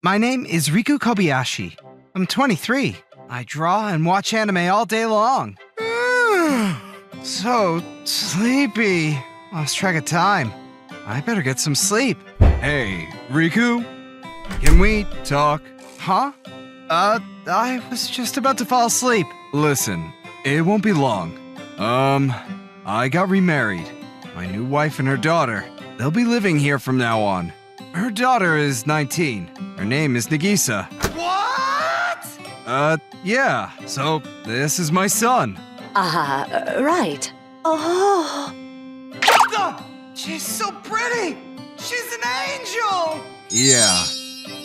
My name is Riku Kobayashi. I'm 23. I draw and watch anime all day long. So sleepy. Lost track of time. I better get some sleep. Hey, Riku? Can we talk? Huh? I was just about to fall asleep. Listen, it won't be long. I got remarried. My new wife and her daughter. They'll be living here from now on. Her daughter is 19. Her name is Nagisa. What? Yeah. So, this is my son. Right. Oh. What the? She's so pretty! She's an angel! Yeah.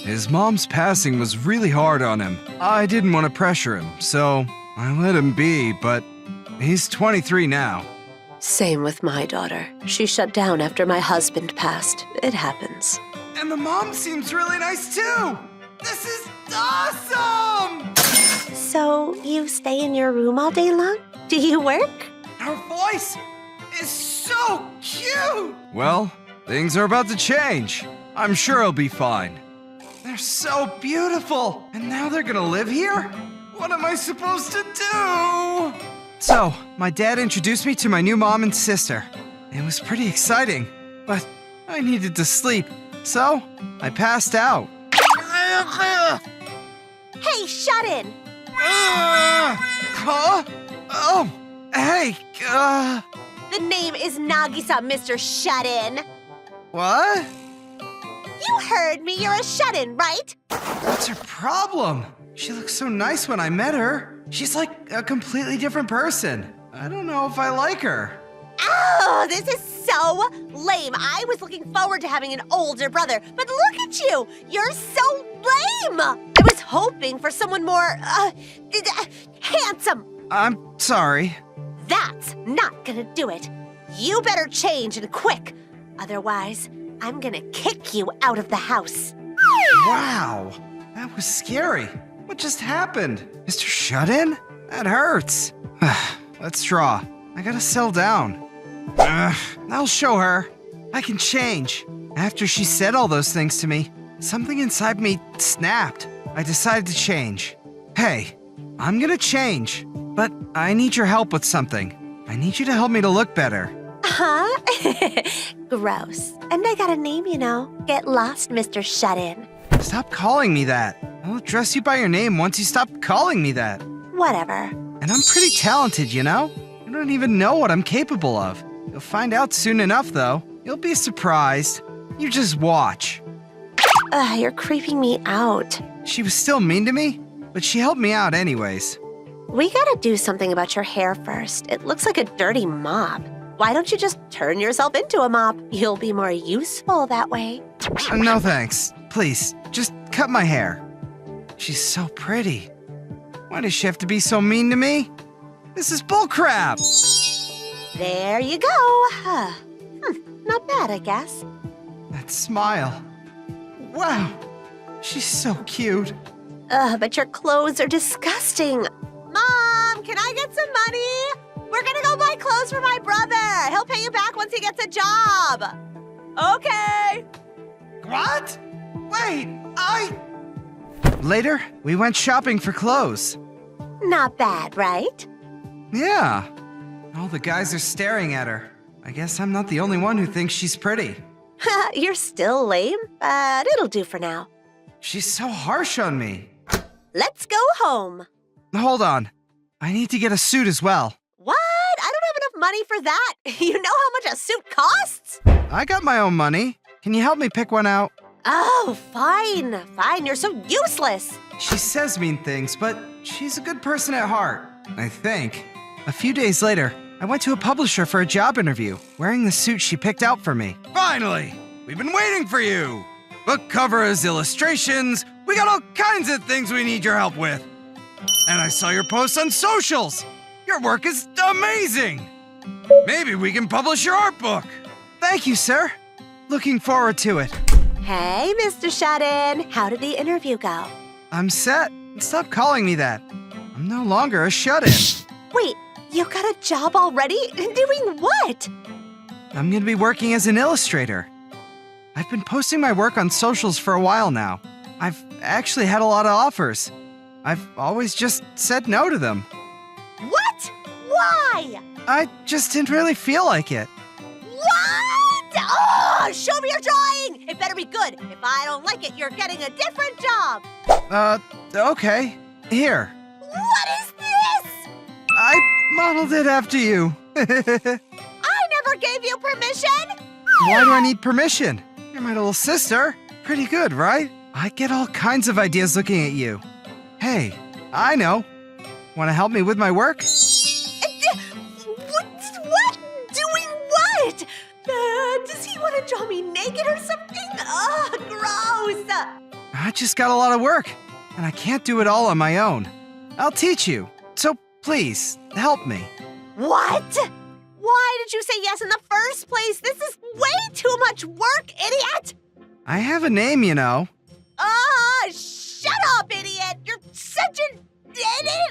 His mom's passing was really hard on him. I didn't want to pressure him, so I let him be, but he's 23 now. Same with my daughter. She shut down after my husband passed. It happens. And the mom seems really nice too! This is awesome! So, you stay in your room all day long? Do you work? Her voice is so cute! Well, things are about to change. I'm sure it'll be fine. They're so beautiful! And now they're gonna live here? What am I supposed to do? So, my dad introduced me to my new mom and sister. It was pretty exciting, but I needed to sleep, so I passed out. Hey, shut in! Huh? Oh, hey, The name is Nagisa, Mr. Shut-in. What? You heard me, you're a shut-in, right? What's her problem? She looked so nice when I met her. She's like a completely different person. I don't know if I like her. Oh, this is so lame. I was looking forward to having an older brother, but look at you. You're so lame. I was hoping for someone more, handsome. I'm sorry. That's not gonna do it. You better change and quick. Otherwise, I'm gonna kick you out of the house. Wow, that was scary. What just happened? Mr. Shut-in? That hurts. Let's draw. I gotta settle down. I'll show her. I can change. After she said all those things to me, something inside me snapped. I decided to change. Hey, I'm gonna change, but I need your help with something. I need you to help me to look better. Huh? Gross. And I got a name, you know. Get lost, Mr. Shut-in. Stop calling me that. I'll address you by your name once you stop calling me that. Whatever. And I'm pretty talented, you know? You don't even know what I'm capable of. You'll find out soon enough, though. You'll be surprised. You just watch. You're creeping me out. She was still mean to me, but she helped me out anyways. We gotta do something about your hair first. It looks like a dirty mop. Why don't you just turn yourself into a mop? You'll be more useful that way. No thanks. Please, just cut my hair. She's so pretty. Why does she have to be so mean to me? This is bullcrap! There you go. Not bad, I guess. That smile. Wow, she's so cute. But your clothes are disgusting. Mom, can I get some money? We're gonna go buy clothes for my brother. He'll pay you back once he gets a job. Okay. What? Wait, Later, we went shopping for clothes. Not bad, right? Yeah. All the guys are staring at her. I guess I'm not the only one who thinks she's pretty. You're still lame, but it'll do for now. She's so harsh on me. Let's go home. Hold on. I need to get a suit as well. What? I don't have enough money for that. You know how much a suit costs? I got my own money. Can you help me pick one out? Oh, fine. Fine, you're so useless. She says mean things, but she's a good person at heart, I think. A few days later, I went to a publisher for a job interview, wearing the suit she picked out for me. Finally! We've been waiting for you! Book covers, illustrations, we got all kinds of things we need your help with. And I saw your posts on socials! Your work is amazing! Maybe we can publish your art book! Thank you, sir. Looking forward to it. Hey, Mr. Shut-in. How did the interview go? I'm set. Stop calling me that. I'm no longer a shut-in. Wait, you got a job already? Doing what? I'm gonna be working as an illustrator. I've been posting my work on socials for a while now. I've actually had a lot of offers. I've always just said no to them. What? Why? I just didn't really feel like it. What? Oh, show me your drawing! It better be good. If I don't like it, you're getting a different job. Okay. Here. What is this? I modeled it after you. I never gave you permission. Why do I need permission? You're my little sister. Pretty good, right? I get all kinds of ideas looking at you. Hey, I know. Want to help me with my work? What? Doing what? Does he want to draw me naked or something? Ugh, gross. I just got a lot of work, and I can't do it all on my own. I'll teach you, so please, help me. What? Why did you say yes in the first place? This is way too much work, idiot! I have a name, you know. Shut up, idiot! You're such an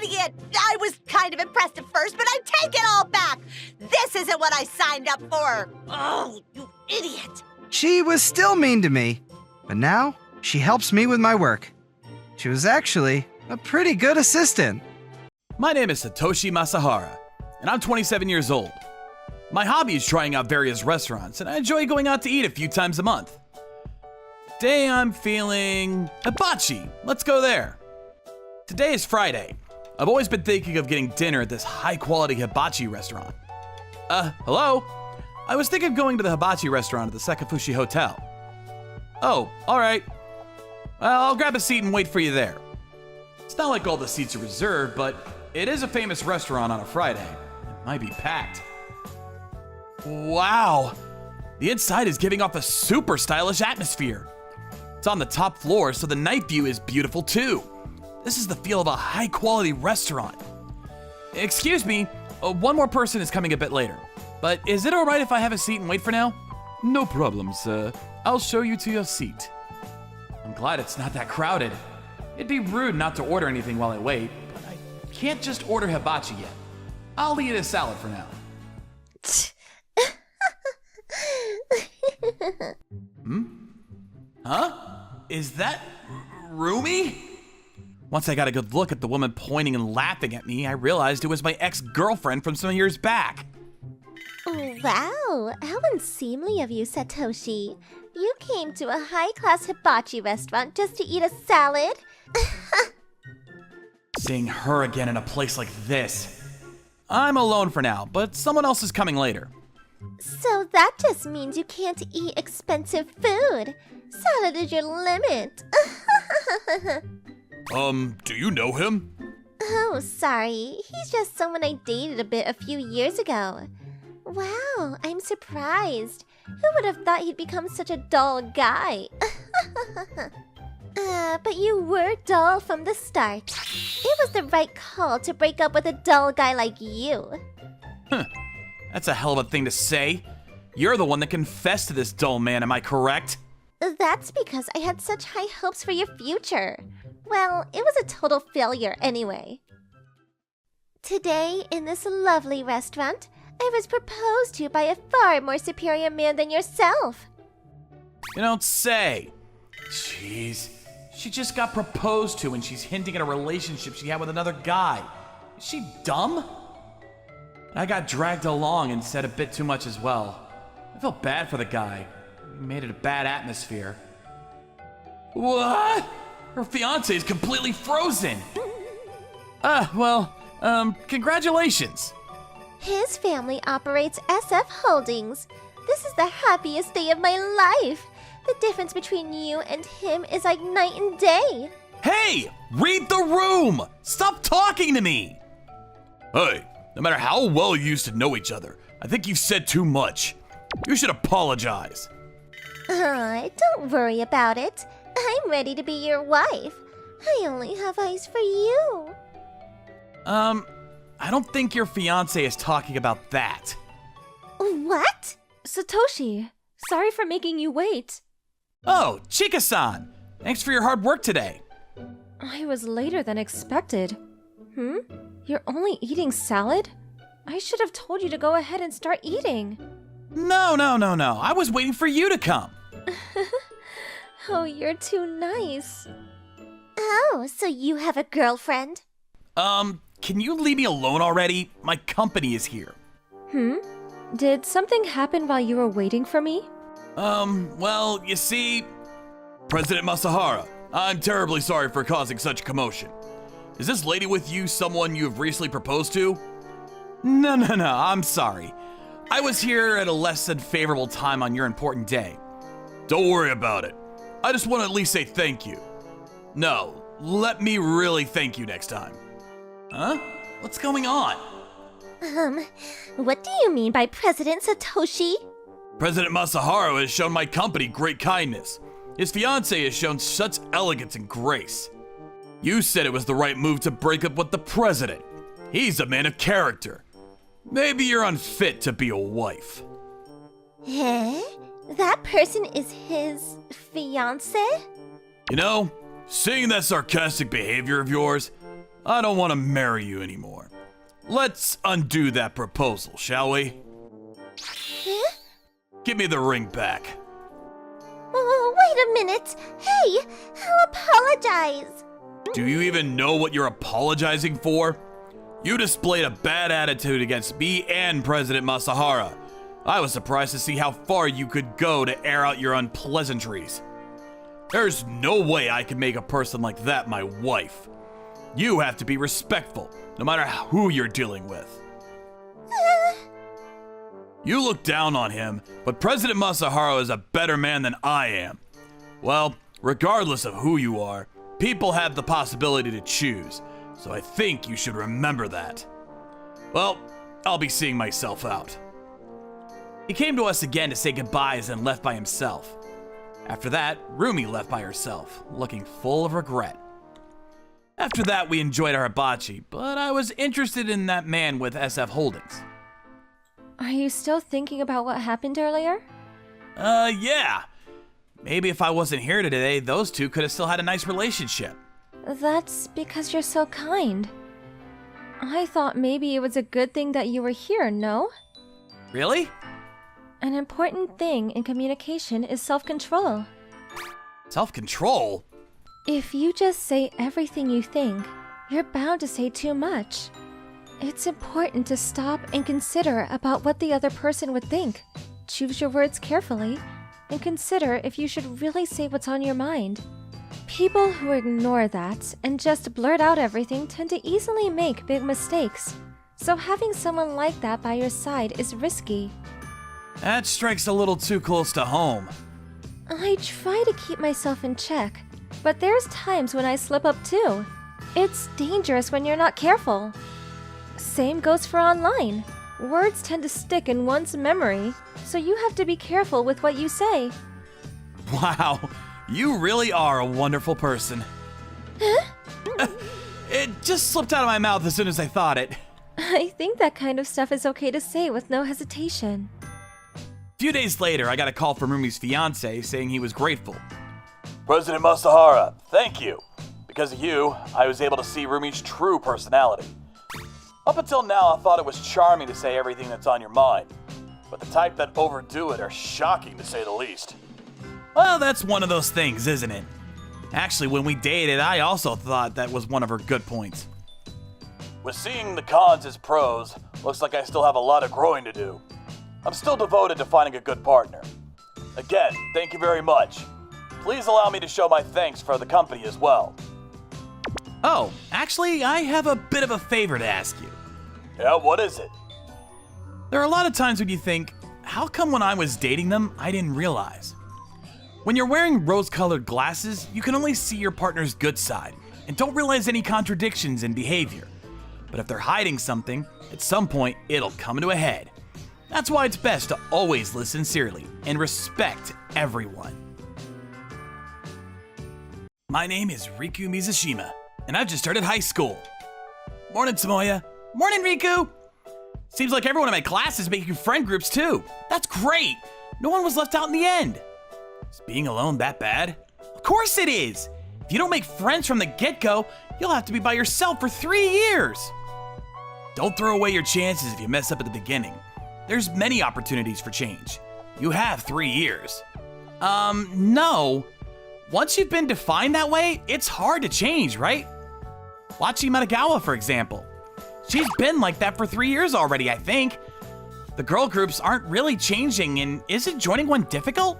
idiot! I was kind of impressed at first, but I take it all back! This isn't what I signed up for! Oh, you idiot! She was still mean to me, but now she helps me with my work. She was actually a pretty good assistant. My name is Satoshi Masahara, and I'm 27 years old. My hobby is trying out various restaurants, and I enjoy going out to eat a few times a month. Today I'm feeling hibachi. Let's go there. Today is Friday. I've always been thinking of getting dinner at this high-quality hibachi restaurant. Hello? I was thinking of going to the hibachi restaurant at the Sakafushi Hotel. Oh, alright. Well, I'll grab a seat and wait for you there. It's not like all the seats are reserved, but it is a famous restaurant on a Friday. It might be packed. Wow! The inside is giving off a super stylish atmosphere. It's on the top floor, so the night view is beautiful too. This is the feel of a high-quality restaurant. Excuse me, one more person is coming a bit later. But is it alright if I have a seat and wait for now? No problem, sir. I'll show you to your seat. I'm glad it's not that crowded. It'd be rude not to order anything while I wait, but I can't just order hibachi yet. I'll eat a salad for now. Huh? Is that Rumi? Once I got a good look at the woman pointing and laughing at me, I realized it was my ex-girlfriend from some years back. Wow, how unseemly of you, Satoshi. You came to a high-class hibachi restaurant just to eat a salad? Seeing her again in a place like this. I'm alone for now, but someone else is coming later. So that just means you can't eat expensive food. Salad is your limit. Do you know him? Oh, sorry. He's just someone I dated a bit a few years ago. Wow, I'm surprised. Who would have thought he'd become such a dull guy? But you were dull from the start. It was the right call to break up with a dull guy like you. That's a hell of a thing to say. You're the one that confessed to this dull man, am I correct? That's because I had such high hopes for your future. Well, it was a total failure anyway. Today, in this lovely restaurant, I was proposed to by a far more superior man than yourself. You don't say. Jeez, she just got proposed to and she's hinting at a relationship she had with another guy. Is she dumb? I got dragged along and said a bit too much as well. I felt bad for the guy. He made it a bad atmosphere. What? Her fiance is completely frozen. Congratulations. His family operates SF Holdings. This is the happiest day of my life. The difference between you and him is like night and day. Hey, read the room. Stop talking to me. Hey, no matter how well you used to know each other, I think you've said too much. You should apologize. Don't worry about it. I'm ready to be your wife. I only have eyes for you. I don't think your fiance is talking about that. What? Satoshi, sorry for making you wait. Oh, Chika-san. Thanks for your hard work today. I was later than expected. You're only eating salad? I should have told you to go ahead and start eating. No. I was waiting for you to come. Oh, you're too nice. Oh, so you have a girlfriend? Can you leave me alone already? My company is here. Did something happen while you were waiting for me? Well, you see, President Masahara, I'm terribly sorry for causing such commotion. Is this lady with you someone you have recently proposed to? No, I'm sorry. I was here at a less than favorable time on your important day. Don't worry about it. I just want to at least say thank you. No, let me really thank you next time. Huh? What's going on? What do you mean by President Satoshi? President Masahara has shown my company great kindness. His fiancée has shown such elegance and grace. You said it was the right move to break up with the president. He's a man of character. Maybe you're unfit to be a wife. Eh? That person is his fiancé? You know, seeing that sarcastic behavior of yours, I don't want to marry you anymore. Let's undo that proposal, shall we? Huh? Give me the ring back. Oh, wait a minute. Hey, I'll apologize. Do you even know what you're apologizing for? You displayed a bad attitude against me and President Masahara. I was surprised to see how far you could go to air out your unpleasantries. There's no way I can make a person like that my wife. You have to be respectful, no matter who you're dealing with. You look down on him, but President Masahara is a better man than I am. Well, regardless of who you are, people have the possibility to choose, so I think you should remember that. Well, I'll be seeing myself out. He came to us again to say goodbyes and left by himself. After that, Rumi left by herself, looking full of regret. After that, we enjoyed our hibachi, but I was interested in that man with SF Holdings. Are you still thinking about what happened earlier? Yeah. Maybe if I wasn't here today, those two could have still had a nice relationship. That's because you're so kind. I thought maybe it was a good thing that you were here, no? Really? An important thing in communication is self-control. Self-control? If you just say everything you think, you're bound to say too much. It's important to stop and consider about what the other person would think. Choose your words carefully, and consider if you should really say what's on your mind. People who ignore that and just blurt out everything tend to easily make big mistakes. So having someone like that by your side is risky. That strikes a little too close to home. I try to keep myself in check, but there's times when I slip up too. It's dangerous when you're not careful. Same goes for online. Words tend to stick in one's memory, so you have to be careful with what you say. Wow, you really are a wonderful person. Huh? It just slipped out of my mouth as soon as I thought it. I think that kind of stuff is okay to say with no hesitation. A few days later, I got a call from Rumi's fiancé saying he was grateful. President Masahara, thank you. Because of you, I was able to see Rumi's true personality. Up until now, I thought it was charming to say everything that's on your mind. But the type that overdo it are shocking, to say the least. Well, that's one of those things, isn't it? Actually, when we dated, I also thought that was one of her good points. With seeing the cons as pros, looks like I still have a lot of growing to do. I'm still devoted to finding a good partner. Again, thank you very much. Please allow me to show my thanks for the company as well. Oh, actually, I have a bit of a favor to ask you. Yeah, what is it? There are a lot of times when you think, how come when I was dating them, I didn't realize? When you're wearing rose-colored glasses, you can only see your partner's good side and don't realize any contradictions in behavior. But if they're hiding something, at some point, it'll come to a head. That's why it's best to always listen sincerely and respect everyone. My name is Riku Mizushima, and I've just started high school. Morning, Tomoya. Morning, Riku. Seems like everyone in my class is making friend groups too. That's great. No one was left out in the end. Is being alone that bad? Of course it is. If you don't make friends from the get-go, you'll have to be by yourself for 3 years. Don't throw away your chances if you mess up at the beginning. There's many opportunities for change. You have 3 years. No. Once you've been defined that way, it's hard to change, right? Wachi Madagawa, for example. She's been like that for 3 years already, I think. The girl groups aren't really changing, and isn't joining one difficult?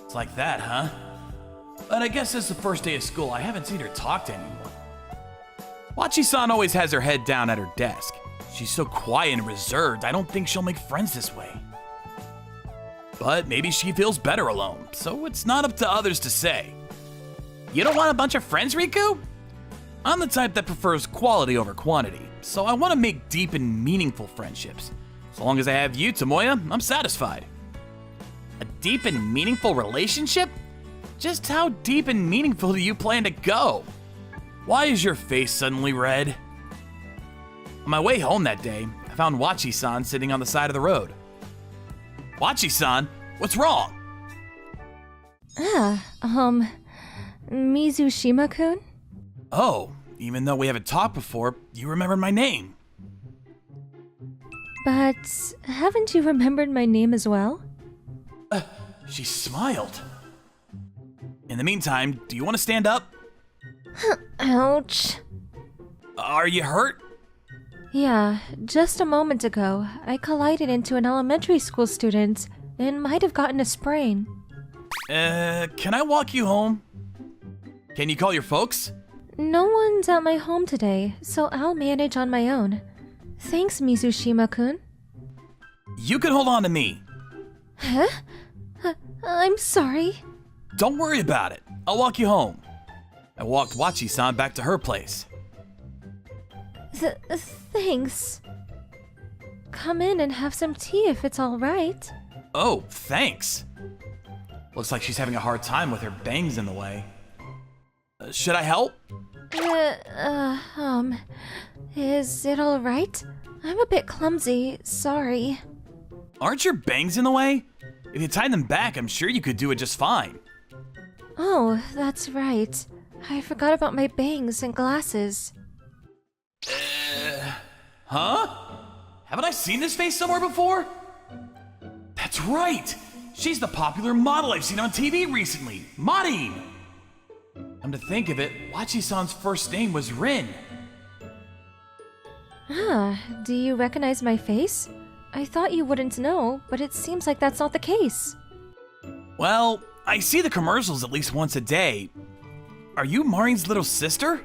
It's like that, huh? But I guess it's the first day of school. I haven't seen her talk to anyone. Wachi-san always has her head down at her desk. She's so quiet and reserved, I don't think she'll make friends this way. But maybe she feels better alone, so it's not up to others to say. You don't want a bunch of friends, Riku? I'm the type that prefers quality over quantity, so I want to make deep and meaningful friendships. As long as I have you, Tomoya, I'm satisfied. A deep and meaningful relationship? Just how deep and meaningful do you plan to go? Why is your face suddenly red? On my way home that day, I found Wachi-san sitting on the side of the road. Wachi-san, what's wrong? Mizushima-kun? Oh, even though we haven't talked before, you remembered my name. But haven't you remembered my name as well? She smiled. In the meantime, do you want to stand up? Ouch. Are you hurt? Yeah, just a moment ago, I collided into an elementary school student and might have gotten a sprain. Can I walk you home? Can you call your folks? No one's at my home today, so I'll manage on my own. Thanks, Mizushima-kun. You can hold on to me. Huh? I'm sorry. Don't worry about it. I'll walk you home. I walked Wachi-san back to her place. Thanks. Come in and have some tea if it's all right. Oh, thanks. Looks like she's having a hard time with her bangs in the way. Should I help? Is it all right? I'm a bit clumsy, sorry. Aren't your bangs in the way? If you tied them back, I'm sure you could do it just fine. Oh, that's right. I forgot about my bangs and glasses. Huh? Haven't I seen this face somewhere before? That's right! She's the popular model I've seen on TV recently, Marin! Come to think of it, Wachi-san's first name was Rin. Do you recognize my face? I thought you wouldn't know, but it seems like that's not the case. Well, I see the commercials at least once a day. Are you Marin's little sister?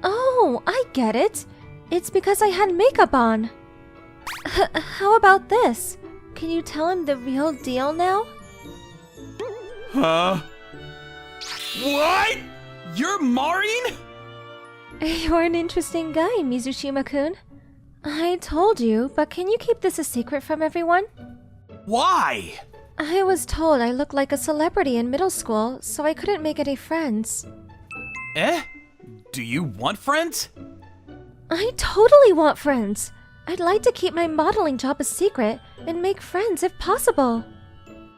Oh, I get it. It's because I had makeup on. How about this? Can you tell him the real deal now? Huh? What? You're Marin? You're an interesting guy, Mizushima-kun. I told you, but can you keep this a secret from everyone? Why? I was told I looked like a celebrity in middle school, so I couldn't make any friends. Eh? Do you want friends? I totally want friends. I'd like to keep my modeling job a secret and make friends if possible.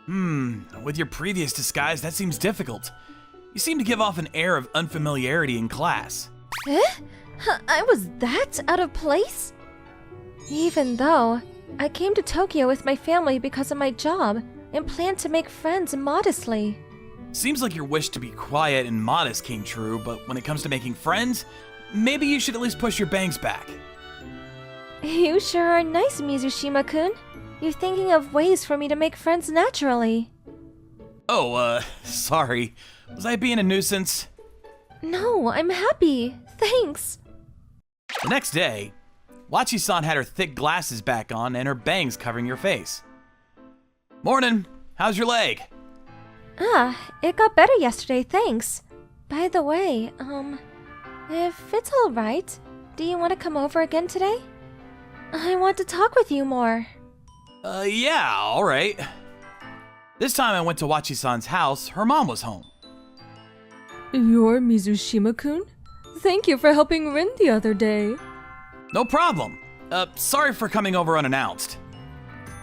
With your previous disguise, that seems difficult. You seem to give off an air of unfamiliarity in class. Eh? I was that out of place? Even though I came to Tokyo with my family because of my job and planned to make friends modestly. Seems like your wish to be quiet and modest came true, but when it comes to making friends, maybe you should at least push your bangs back. You sure are nice, Mizushima-kun. You're thinking of ways for me to make friends naturally. Oh, sorry. Was I being a nuisance? No, I'm happy. Thanks. The next day, Wachi-san had her thick glasses back on and her bangs covering her face. Morning. How's your leg? It got better yesterday, thanks. By the way, if it's all right, do you want to come over again today? I want to talk with you more. Yeah, all right. This time I went to Wachi-san's house. Her mom was home. You're Mizushima-kun? Thank you for helping Rin the other day. No problem. Sorry for coming over unannounced.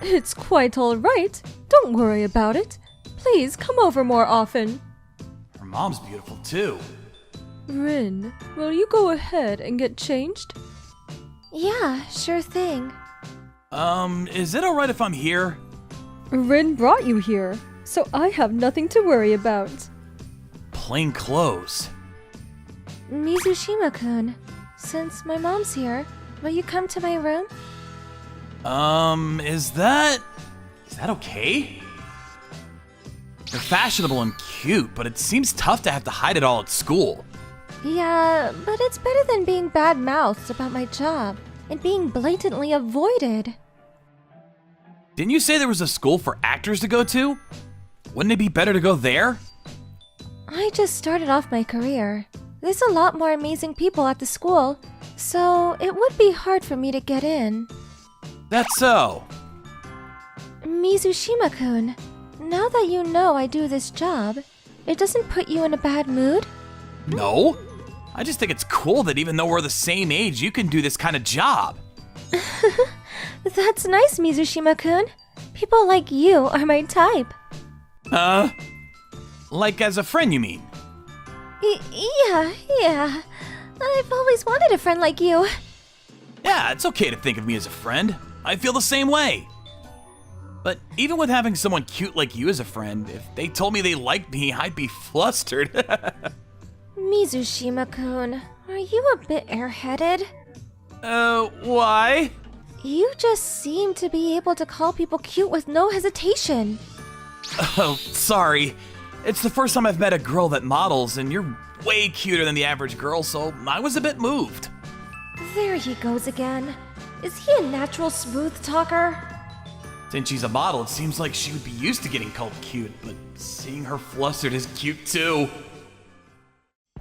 It's quite all right. Don't worry about it. Please come over more often. Her mom's beautiful too. Rin, will you go ahead and get changed? Yeah, sure thing. Is it alright if I'm here? Rin brought you here, so I have nothing to worry about. Plain clothes. Mizushima-kun, since my mom's here, will you come to my room? Is that okay? You're fashionable and cute, but it seems tough to have to hide it all at school. Yeah, but it's better than being bad-mouthed about my job and being blatantly avoided. Didn't you say there was a school for actors to go to? Wouldn't it be better to go there? I just started off my career. There's a lot more amazing people at the school, so it would be hard for me to get in. That's so. Mizushima-kun, now that you know I do this job, it doesn't put you in a bad mood? No. I just think it's cool that even though we're the same age, you can do this kind of job. That's nice, Mizushima-kun. People like you are my type. Like as a friend, you mean? Yeah. I've always wanted a friend like you. Yeah, it's okay to think of me as a friend. I feel the same way. But even with having someone cute like you as a friend, if they told me they liked me, I'd be flustered. Mizushima-kun, are you a bit airheaded? Why? You just seem to be able to call people cute with no hesitation. Oh, sorry. It's the first time I've met a girl that models, and you're way cuter than the average girl, so I was a bit moved. There he goes again. Is he a natural smooth talker? Since she's a model, it seems like she would be used to getting called cute, but seeing her flustered is cute too.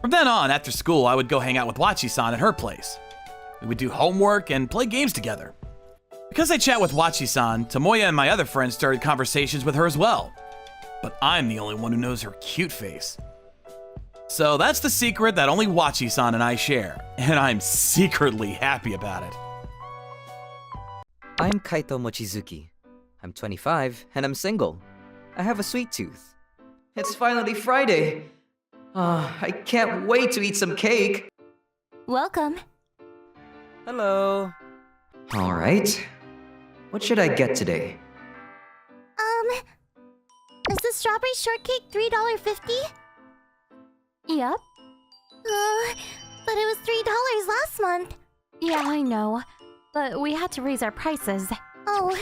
From then on, after school, I would go hang out with Wachi-san at her place. We would do homework and play games together. Because I chat with Wachi-san, Tomoya and my other friends started conversations with her as well. But I'm the only one who knows her cute face. So that's the secret that only Wachi-san and I share, and I'm secretly happy about it. I'm Kaito Mochizuki. I'm 25 and I'm single. I have a sweet tooth. It's finally Friday. I can't wait to eat some cake. Welcome. Hello. All right. What should I get today? Is the strawberry shortcake $3.50? Yep. But it was $3 last month. Yeah, I know. But we had to raise our prices. Oh,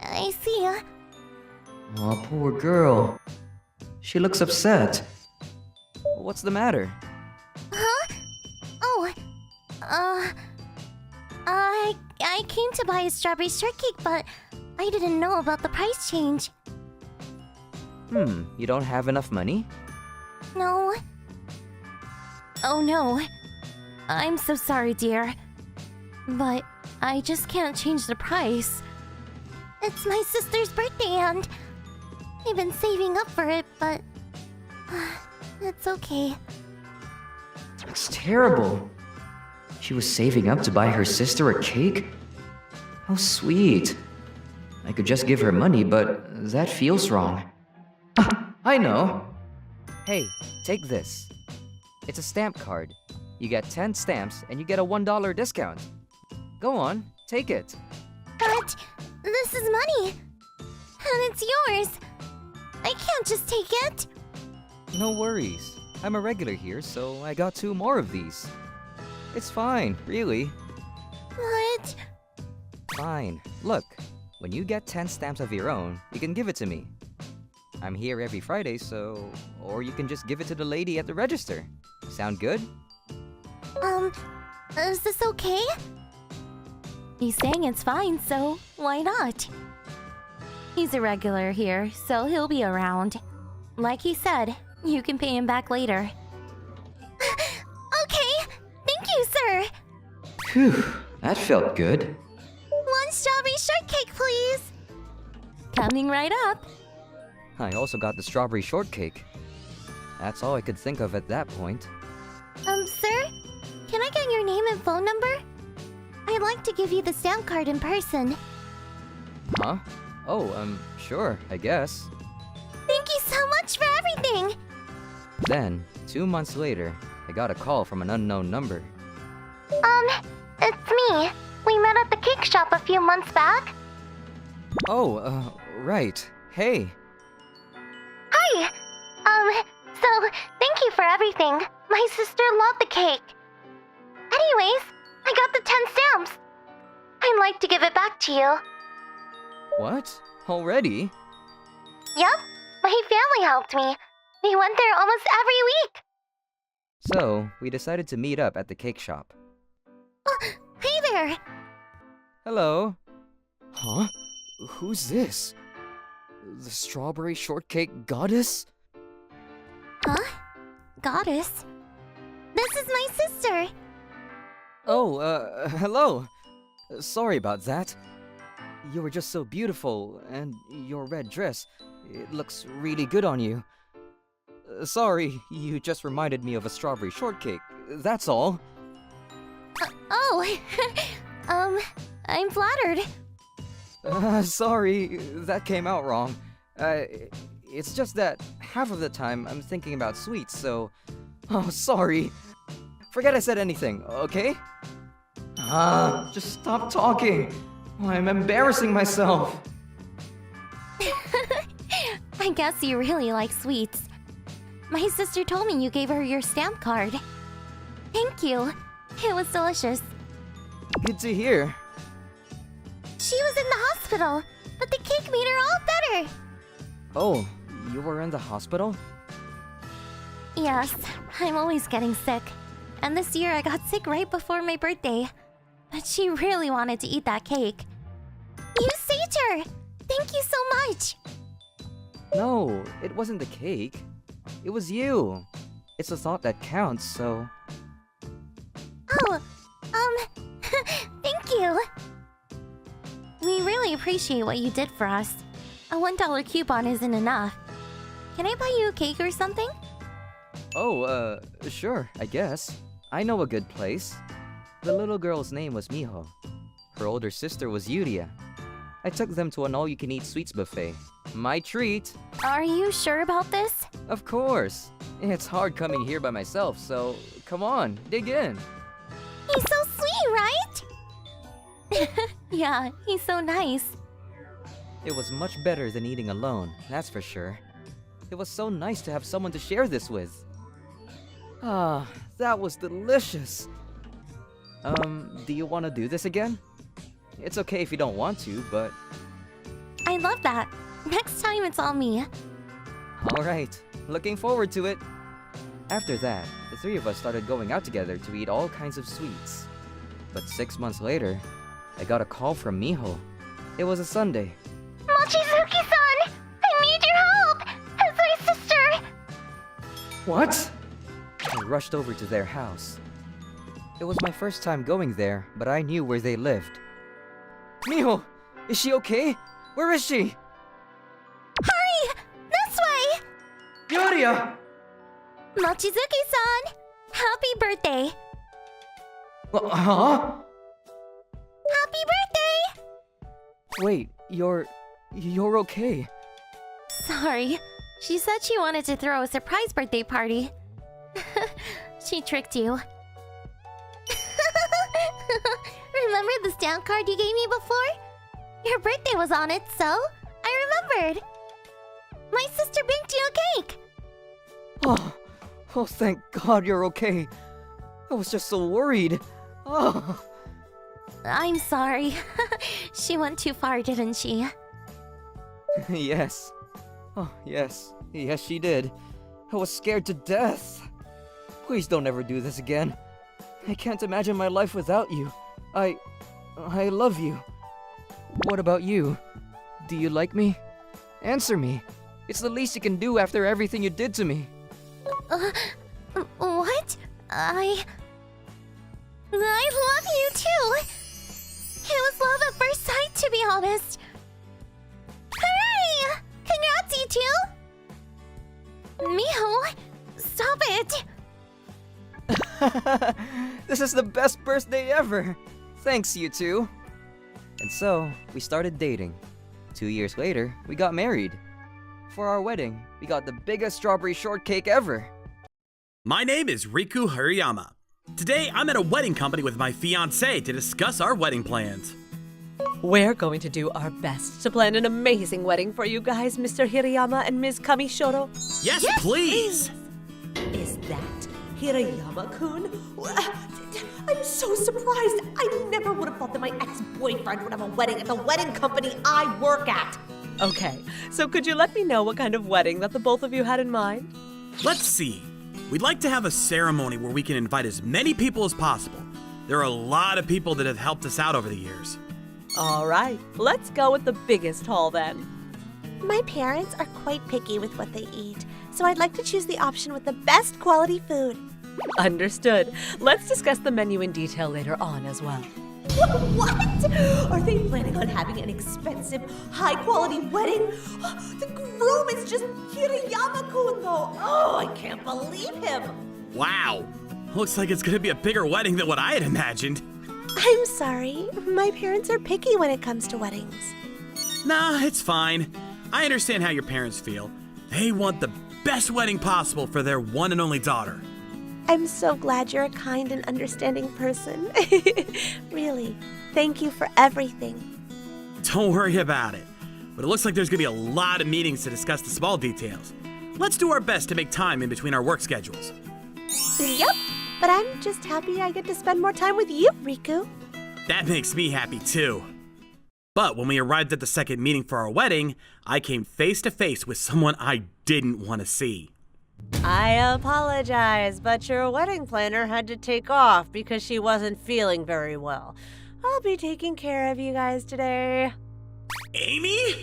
I see. Oh, poor girl. She looks upset. What's the matter? Huh? Oh, I came to buy a strawberry shortcake, but I didn't know about the price change. You don't have enough money? No. Oh no. I'm so sorry, dear. But I just can't change the price. It's my sister's birthday and I've been saving up for it, but it's okay. It's terrible. She was saving up to buy her sister a cake? How sweet. I could just give her money, but that feels wrong. I know. Hey, take this. It's a stamp card. You get 10 stamps and you get a $1 discount. Go on, take it. But this is money. And it's yours. I can't just take it. No worries. I'm a regular here, so I got 2 more of these. It's fine, really. What? Fine. Look, when you get 10 stamps of your own, you can give it to me. I'm here every Friday, so... Or you can just give it to the lady at the register. Sound good? Is this okay? He's saying it's fine, so why not? He's a regular here, so he'll be around. Like he said, you can pay him back later. Okay. Thank you, sir. Phew, that felt good. 1 strawberry shortcake, please. Coming right up. I also got the strawberry shortcake. That's all I could think of at that point. Sir? Can I get your name and phone number? I'd like to give you the stamp card in person. Huh? Oh, sure, I guess. Thank you so much for everything. Then, 2 months later, I got a call from an unknown number. It's me. We met at the cake shop a few months back. Oh, right. Hey. Hi! So, thank you for everything. My sister loved the cake. Anyways, I got the 10 stamps. I'd like to give it back to you. What? Already? Yep, my family helped me. We went there almost every week. So, we decided to meet up at the cake shop. Hey there! Hello. Huh? Who's this? The strawberry shortcake goddess? Huh? Goddess? This is my sister. Oh, hello. Sorry about that. You were just so beautiful, and your red dress, it looks really good on you. Sorry, you just reminded me of a strawberry shortcake, that's all. I'm flattered. Sorry, that came out wrong. It's just that half of the time I'm thinking about sweets, so... Oh, sorry. Forget I said anything, okay? Just stop talking. I'm embarrassing myself. I guess you really like sweets. My sister told me you gave her your stamp card. Thank you. It was delicious. Good to hear. She was in the hospital, but the cake made her all better. Oh, you were in the hospital? Yes, I'm always getting sick. And this year I got sick right before my birthday. But she really wanted to eat that cake. You saved her! Thank you so much! No, it wasn't the cake. It was you. It's a thought that counts, so... Oh, thank you! We really appreciate what you did for us. A $1 coupon isn't enough. Can I buy you a cake or something? Oh, sure, I guess. I know a good place. The little girl's name was Miho. Her older sister was Yuria. I took them to an all-you-can-eat sweets buffet. My treat! Are you sure about this? Of course! It's hard coming here by myself, so come on, dig in. He's so sweet, right? Yeah, he's so nice. It was much better than eating alone, that's for sure. It was so nice to have someone to share this with. Ah, that was delicious. Do you want to do this again? It's okay if you don't want to, but... I love that. Next time it's all me. Alright, looking forward to it. After that, the three of us started going out together to eat all kinds of sweets. But 6 months later, I got a call from Miho. It was a Sunday. Mochizuki-san! I need your help! As my sister! What? I rushed over to their house. It was my first time going there, but I knew where they lived. Miho! Is she okay? Where is she? Hurry! This way! Yuria! Mochizuki-san! Happy birthday! Huh? Happy birthday! Wait, you're okay. Sorry. She said she wanted to throw a surprise birthday party. She tricked you. Remember the stamp card you gave me before? Your birthday was on it, so I remembered. My sister baked you a cake. Oh, thank God you're okay. I was just so worried. Oh. I'm sorry. She went too far, didn't she? Yes. Oh, yes. Yes, she did. I was scared to death. Please don't ever do this again. I can't imagine my life without you. I love you. What about you? Do you like me? Answer me. It's the least you can do after everything you did to me. What? I love you too! It was love at first sight, to be honest. Hooray! Congrats, you two! Miho, stop it! This is the best birthday ever! Thanks, you two. And so, we started dating. 2 years later, we got married. For our wedding, we got the biggest strawberry shortcake ever. My name is Riku Hariyama. Today, I'm at a wedding company with my fiancé to discuss our wedding plans. We're going to do our best to plan an amazing wedding for you guys, Mr. Hirayama and Ms. Kamishoro. Yes, please! Is that Hirayama-kun? I'm so surprised. I never would have thought that my ex-boyfriend would have a wedding at the wedding company I work at. Okay, so could you let me know what kind of wedding that the both of you had in mind? Let's see. We'd like to have a ceremony where we can invite as many people as possible. There are a lot of people that have helped us out over the years. All right, let's go with the biggest hall then. My parents are quite picky with what they eat, so I'd like to choose the option with the best quality food. Understood. Let's discuss the menu in detail later on as well. What? Are they planning on having an expensive, high-quality wedding? The groom is just Hirayama-kun, though. Oh, I can't believe him. Wow. Looks like it's gonna be a bigger wedding than what I had imagined. I'm sorry. My parents are picky when it comes to weddings. Nah, it's fine. I understand how your parents feel. They want the best wedding possible for their one and only daughter. I'm so glad you're a kind and understanding person. Really. Thank you for everything. Don't worry about it. But it looks like there's gonna be a lot of meetings to discuss the small details. Let's do our best to make time in between our work schedules. Yep. But I'm just happy I get to spend more time with you, Riku. That makes me happy too. But when we arrived at the second meeting for our wedding, I came face to face with someone I didn't want to see. I apologize, but your wedding planner had to take off because she wasn't feeling very well. I'll be taking care of you guys today. Amy?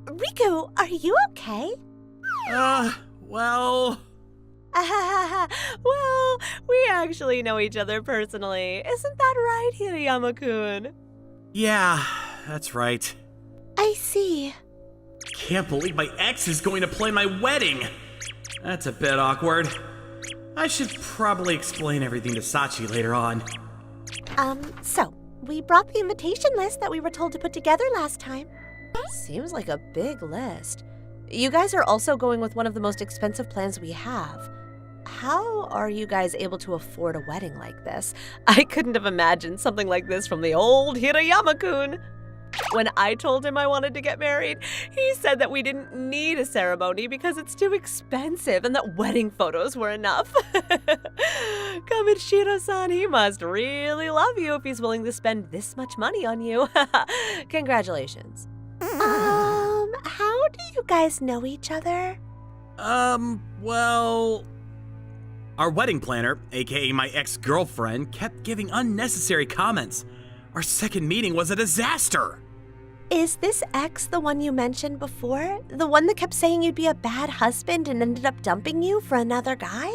Riku, are you okay? Well... Well, we actually know each other personally. Isn't that right, Hirayama-kun? Yeah, that's right. I see. Can't believe my ex is going to plan my wedding. That's a bit awkward. I should probably explain everything to Sachi later on. So, we brought the invitation list that we were told to put together last time. Seems like a big list. You guys are also going with one of the most expensive plans we have. How are you guys able to afford a wedding like this? I couldn't have imagined something like this from the old Hirayama-kun. When I told him I wanted to get married, he said that we didn't need a ceremony because it's too expensive and that wedding photos were enough. Kamishiro-san, he must really love you if he's willing to spend this much money on you. Congratulations. How do you guys know each other? Well... Our wedding planner, aka my ex-girlfriend, kept giving unnecessary comments. Our second meeting was a disaster. Is this ex the one you mentioned before? The one that kept saying you'd be a bad husband and ended up dumping you for another guy?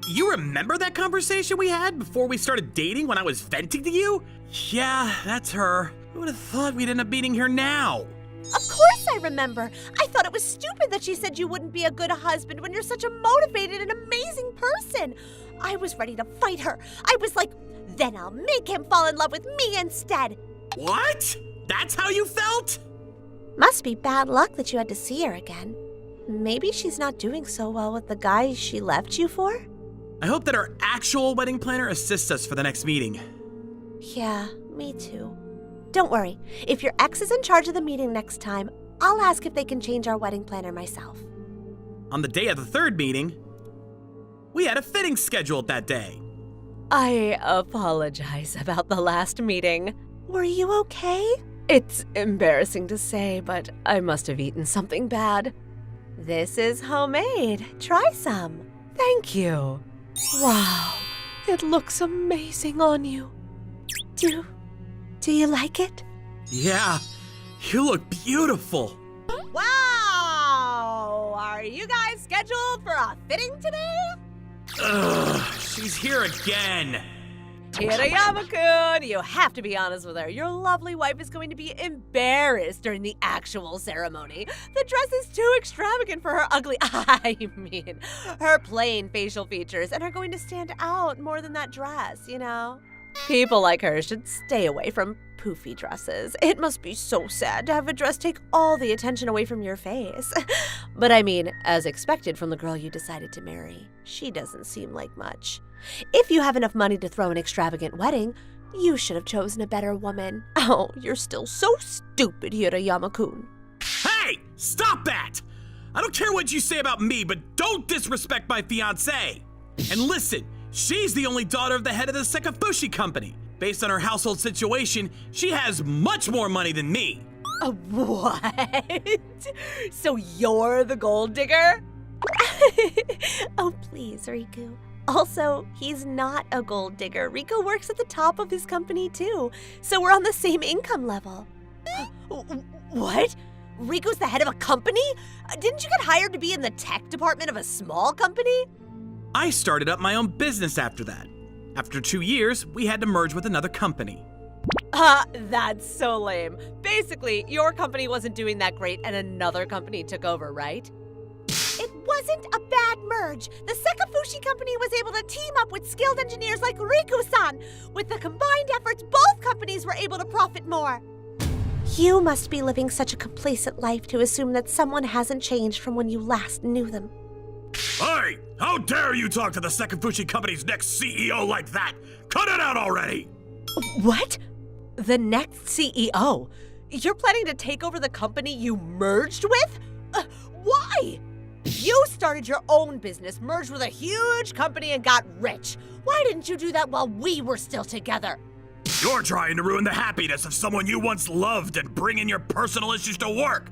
You remember that conversation we had before we started dating when I was venting to you? Yeah, that's her. Who would have thought we'd end up meeting her now? Of course I remember. I thought it was stupid that she said you wouldn't be a good husband when you're such a motivated and amazing person. I was ready to fight her. I was like, then I'll make him fall in love with me instead. What? That's how you felt? Must be bad luck that you had to see her again. Maybe she's not doing so well with the guy she left you for? I hope that our actual wedding planner assists us for the next meeting. Yeah, me too. Don't worry. If your ex is in charge of the meeting next time, I'll ask if they can change our wedding planner myself. On the day of the third meeting, we had a fitting scheduled that day. I apologize about the last meeting. Were you okay? It's embarrassing to say, but I must have eaten something bad. This is homemade. Try some. Thank you. Wow, it looks amazing on you. Do you like it? Yeah, you look beautiful. Wow! Are you guys scheduled for a fitting today? Ugh, she's here again. Hirayama-kun, you have to be honest with her. Your lovely wife is going to be embarrassed during the actual ceremony. The dress is too extravagant for her ugly, her plain facial features, and are going to stand out more than that dress, you know? People like her should stay away from poofy dresses. It must be so sad to have a dress take all the attention away from your face. But I mean, as expected from the girl you decided to marry, she doesn't seem like much. If you have enough money to throw an extravagant wedding, you should have chosen a better woman. Oh, you're still so stupid, Hirayama-kun. Hey! Stop that! I don't care what you say about me, but don't disrespect my fiancée! And listen, she's the only daughter of the head of the Sekafushi company. Based on her household situation, she has much more money than me. What? So you're the gold digger? Oh, please, Riku. Also, he's not a gold digger. Riku works at the top of his company, too. So we're on the same income level. What? Riku's the head of a company? Didn't you get hired to be in the tech department of a small company? I started up my own business after that. After 2 years, we had to merge with another company. That's so lame. Basically, your company wasn't doing that great and another company took over, right? It wasn't a bad merge. The Sekafushi company was able to team up with skilled engineers like Riku-san. With the combined efforts, both companies were able to profit more. You must be living such a complacent life to assume that someone hasn't changed from when you last knew them. Hey! How dare you talk to the Sekafushi company's next CEO like that? Cut it out already! What? The next CEO? You're planning to take over the company you merged with? Why? You started your own business, merged with a huge company, and got rich. Why didn't you do that while we were still together? You're trying to ruin the happiness of someone you once loved and bring in your personal issues to work.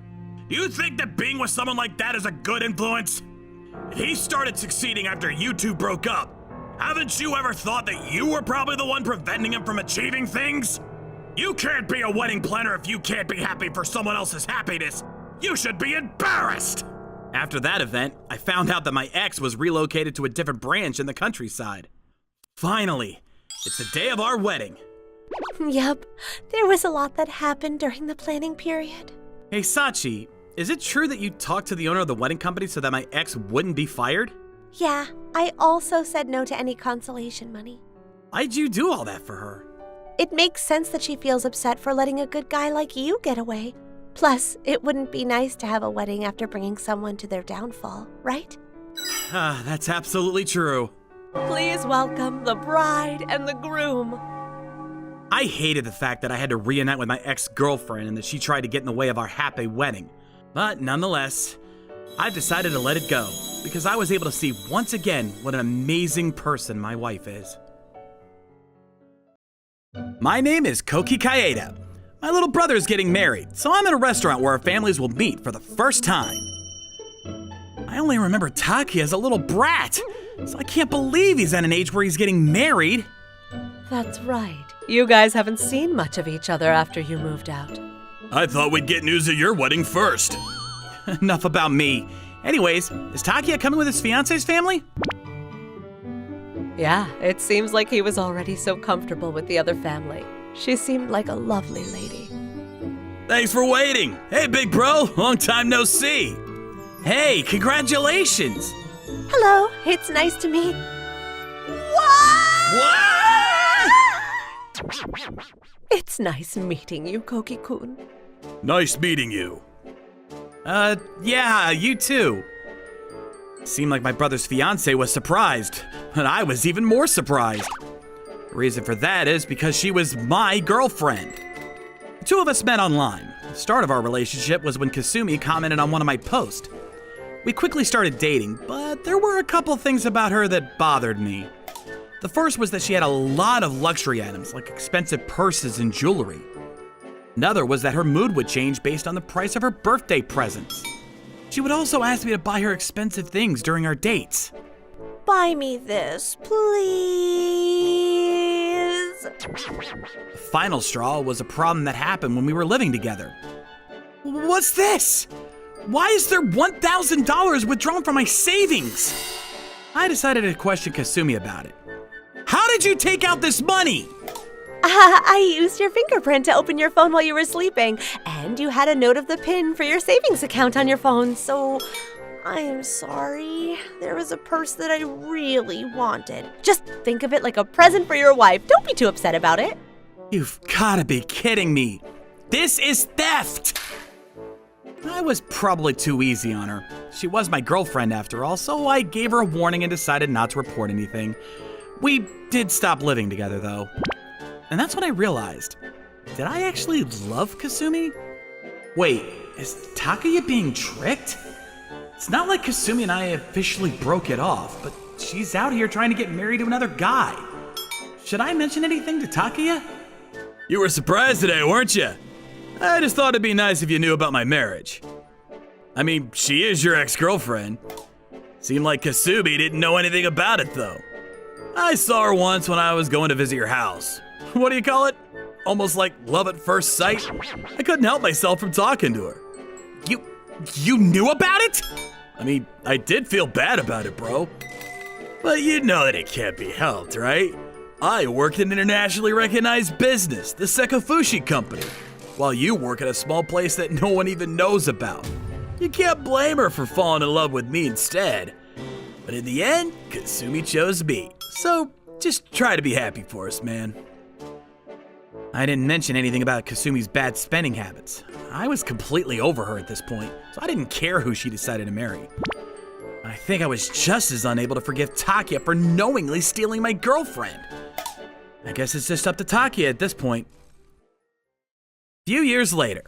Do you think that being with someone like that is a good influence? He started succeeding after you two broke up. Haven't you ever thought that you were probably the one preventing him from achieving things? You can't be a wedding planner if you can't be happy for someone else's happiness. You should be embarrassed! After that event, I found out that my ex was relocated to a different branch in the countryside. Finally, it's the day of our wedding. Yep, there was a lot that happened during the planning period. Hey Sachi, is it true that you talked to the owner of the wedding company so that my ex wouldn't be fired? Yeah, I also said no to any consolation money. Why'd you do all that for her? It makes sense that she feels upset for letting a good guy like you get away. Plus, it wouldn't be nice to have a wedding after bringing someone to their downfall, right? That's absolutely true. Please welcome the bride and the groom. I hated the fact that I had to reunite with my ex-girlfriend and that she tried to get in the way of our happy wedding. But nonetheless, I've decided to let it go because I was able to see once again what an amazing person my wife is. My name is Koki Kaeda. My little brother is getting married, so I'm in a restaurant where our families will meet for the first time. I only remember Takuya as a little brat, so I can't believe he's at an age where he's getting married. That's right. You guys haven't seen much of each other after you moved out. I thought we'd get news of your wedding first. Enough about me. Anyways, is Takuya coming with his fiance's family? Yeah, it seems like he was already so comfortable with the other family. She seemed like a lovely lady. Thanks for waiting. Hey, big bro, long time no see. Hey, congratulations. Hello, it's nice to meet. What? It's nice meeting you, Koki-kun. Nice meeting you. Yeah, you too. Seemed like my brother's fiance was surprised, but I was even more surprised. The reason for that is because she was my girlfriend. The two of us met online. The start of our relationship was when Kasumi commented on one of my posts. We quickly started dating, but there were a couple things about her that bothered me. The first was that she had a lot of luxury items, like expensive purses and jewelry. Another was that her mood would change based on the price of her birthday presents. She would also ask me to buy her expensive things during our dates. Buy me this, please. The final straw was a problem that happened when we were living together. What's this? Why is there $1,000 withdrawn from my savings? I decided to question Kasumi about it. How did you take out this money? I used your fingerprint to open your phone while you were sleeping, and you had a note of the PIN for your savings account on your phone, so I am sorry. There was a purse that I really wanted. Just think of it like a present for your wife. Don't be too upset about it. You've gotta be kidding me. This is theft! I was probably too easy on her. She was my girlfriend after all, so I gave her a warning and decided not to report anything. We did stop living together though. And that's when I realized, did I actually love Kasumi? Wait, is Takuya being tricked? It's not like Kasumi and I officially broke it off, but she's out here trying to get married to another guy. Should I mention anything to Takuya? You were surprised today, weren't you? I just thought it'd be nice if you knew about my marriage. I mean, she is your ex-girlfriend. Seemed like Kasumi didn't know anything about it, though. I saw her once when I was going to visit your house. What do you call it? Almost like love at first sight? I couldn't help myself from talking to her. You knew about it? I mean, I did feel bad about it, bro. But you know that it can't be helped, right? I worked in an internationally recognized business, the Sekai No Fushigi company, while you work at a small place that no one even knows about. You can't blame her for falling in love with me instead. But in the end, Kasumi chose me. So just try to be happy for us, man. I didn't mention anything about Kasumi's bad spending habits. I was completely over her at this point, so I didn't care who she decided to marry. I think I was just as unable to forgive Takuya for knowingly stealing my girlfriend. I guess it's just up to Takuya at this point. A few years later.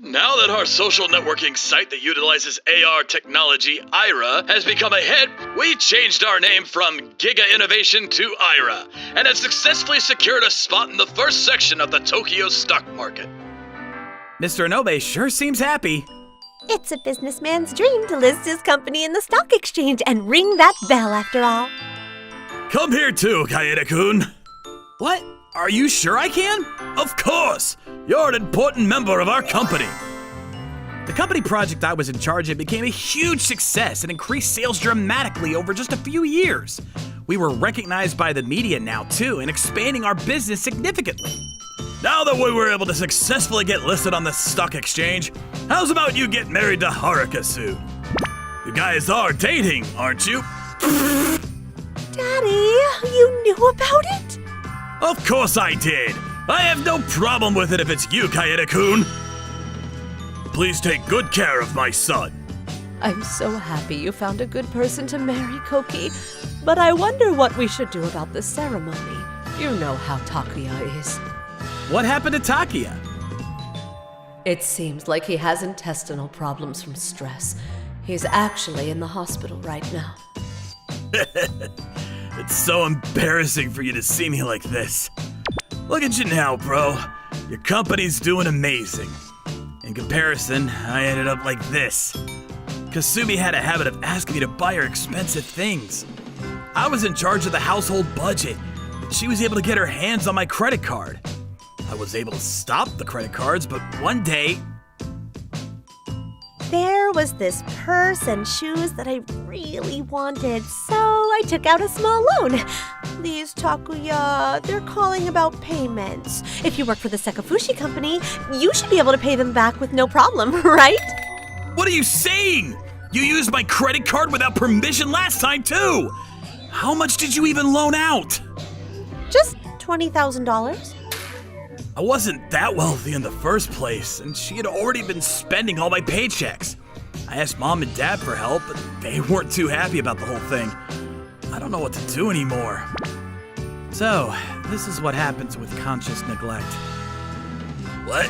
Now that our social networking site that utilizes AR technology, Ira, has become a hit, we changed our name from Giga Innovation to Ira, and have successfully secured a spot in the first section of the Tokyo stock market. Mr. Inobe sure seems happy. It's a businessman's dream to list his company in the stock exchange and ring that bell after all. Come here too, Kaede-kun. What? Are you sure I can? Of course! You're an important member of our company. The company project I was in charge of became a huge success and increased sales dramatically over just a few years. We were recognized by the media now too, and expanding our business significantly. Now that we were able to successfully get listed on the stock exchange, how's about you get married to Haruka soon? You guys are dating, aren't you? Daddy, you knew about it? Of course I did! I have no problem with it if it's you, Kaede-kun! Please take good care of my son. I'm so happy you found a good person to marry, Koki. But I wonder what we should do about the ceremony. You know how Takuya is. What happened to Takuya? It seems like he has intestinal problems from stress. He's actually in the hospital right now. It's so embarrassing for you to see me like this. Look at you now, bro. Your company's doing amazing. In comparison, I ended up like this. Kasumi had a habit of asking me to buy her expensive things. I was in charge of the household budget. She was able to get her hands on my credit card. I was able to stop the credit cards, but one day... There was this purse and shoes that I really wanted, so I took out a small loan. These Takuya, they're calling about payments. If you work for the Sekai No Fushigi company, you should be able to pay them back with no problem, right? What are you saying? You used my credit card without permission last time, too! How much did you even loan out? Just $20,000. I wasn't that wealthy in the first place, and she had already been spending all my paychecks. I asked Mom and Dad for help, but they weren't too happy about the whole thing. I don't know what to do anymore. So, this is what happens with conscious neglect. What?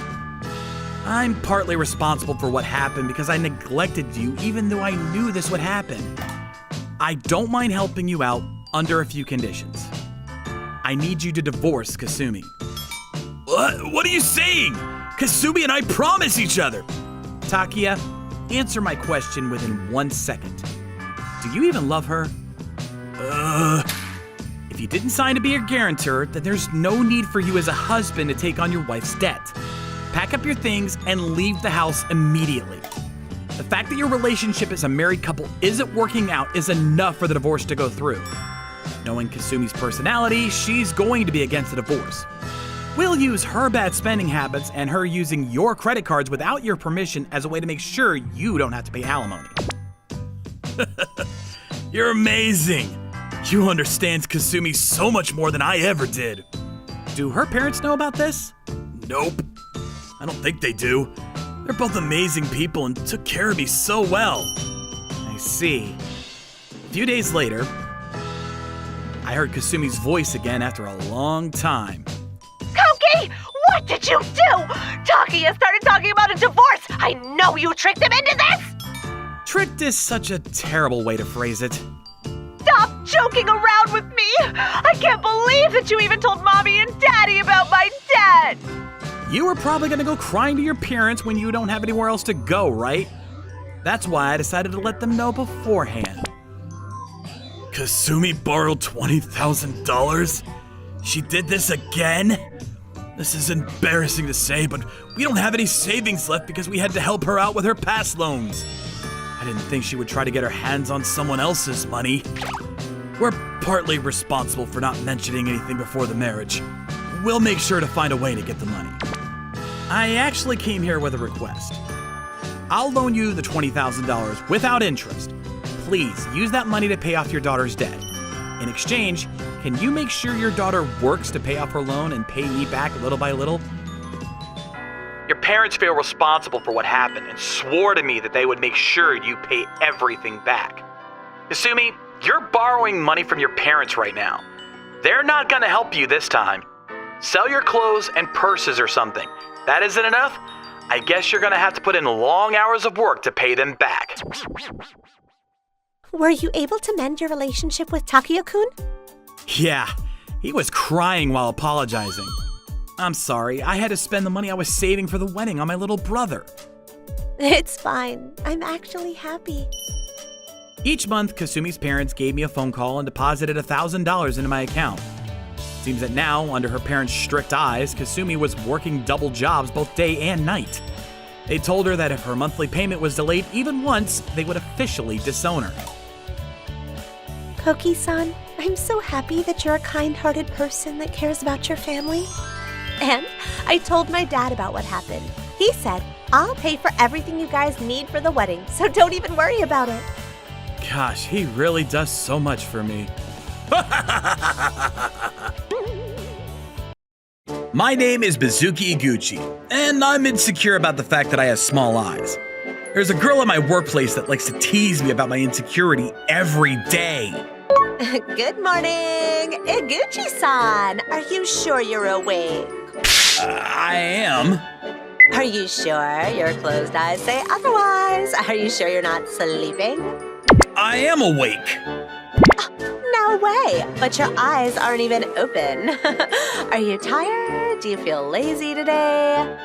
I'm partly responsible for what happened because I neglected you even though I knew this would happen. I don't mind helping you out under a few conditions. I need you to divorce Kasumi. What? What are you saying? Kasumi and I promise each other. Takuya, answer my question within 1 second. Do you even love her? If you didn't sign to be her guarantor, then there's no need for you as a husband to take on your wife's debt. Pack up your things and leave the house immediately. The fact that your relationship as a married couple isn't working out is enough for the divorce to go through. Knowing Kasumi's personality, she's going to be against the divorce. We'll use her bad spending habits and her using your credit cards without your permission as a way to make sure you don't have to pay alimony. You're amazing. You understand Kasumi so much more than I ever did. Do her parents know about this? Nope. I don't think they do. They're both amazing people and took care of me so well. I see. A few days later, I heard Kasumi's voice again after a long time. Koki, what did you do? Takuya started talking about a divorce. I know you tricked him into this. Tricked is such a terrible way to phrase it. Stop joking around with me. I can't believe that you even told Mommy and Daddy about my debt. You were probably gonna go crying to your parents when you don't have anywhere else to go, right? That's why I decided to let them know beforehand. Kasumi borrowed $20,000? She did this again? This is embarrassing to say, but we don't have any savings left because we had to help her out with her past loans. I didn't think she would try to get her hands on someone else's money. We're partly responsible for not mentioning anything before the marriage. We'll make sure to find a way to get the money. I actually came here with a request. I'll loan you the $20,000 without interest. Please use that money to pay off your daughter's debt. In exchange, can you make sure your daughter works to pay off her loan and pay me back little by little? Your parents feel responsible for what happened and swore to me that they would make sure you pay everything back. Kasumi, you're borrowing money from your parents right now. They're not gonna help you this time. Sell your clothes and purses or something. That isn't enough? I guess you're gonna have to put in long hours of work to pay them back. Were you able to mend your relationship with Takuya-kun? Yeah, he was crying while apologizing. I'm sorry, I had to spend the money I was saving for the wedding on my little brother. It's fine. I'm actually happy. Each month, Kasumi's parents gave me a phone call and deposited $1,000 into my account. Seems that now, under her parents' strict eyes, Kasumi was working double jobs both day and night. They told her that if her monthly payment was delayed even once, they would officially disown her. Koki-san, I'm so happy that you're a kind-hearted person that cares about your family. And I told my dad about what happened. He said, I'll pay for everything you guys need for the wedding, so don't even worry about it. Gosh, he really does so much for me. My name is Mizuki Iguchi, and I'm insecure about the fact that I have small eyes. There's a girl at my workplace that likes to tease me about my insecurity every day. Good morning, Iguchi-san. Are you sure you're awake? I am. Are you sure your closed eyes say otherwise? Are you sure you're not sleeping? I am awake. No way, but your eyes aren't even open. Are you tired? Do you feel lazy today?